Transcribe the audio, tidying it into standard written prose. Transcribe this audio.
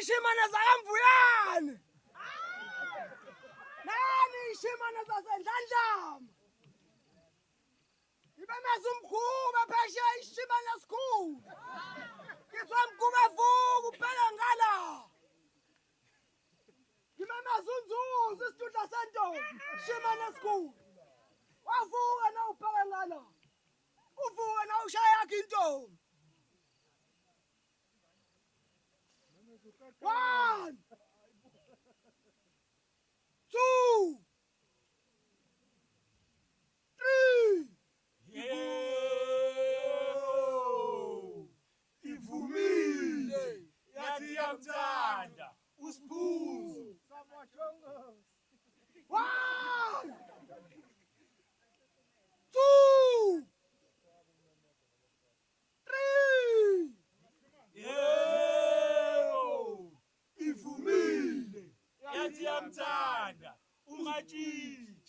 ishimane zakamvuyane. Nani ishimane zasendlandlama. Ibemeza umkhuba phesheya ishimane esikhulu. Ngizwa umkhuba evuka ubheka ngala. Ngimemeza unzuzu isitudla sentombi ishimane esikhulu. Wavuka na ubheka ngala. Uvuka na ushaya yakhe intombi. 1, 2, 3. Ivumile yathi yamthanda usiphuzo. 1, 2, 3. Ivumile yathi yamthanda ungatshili.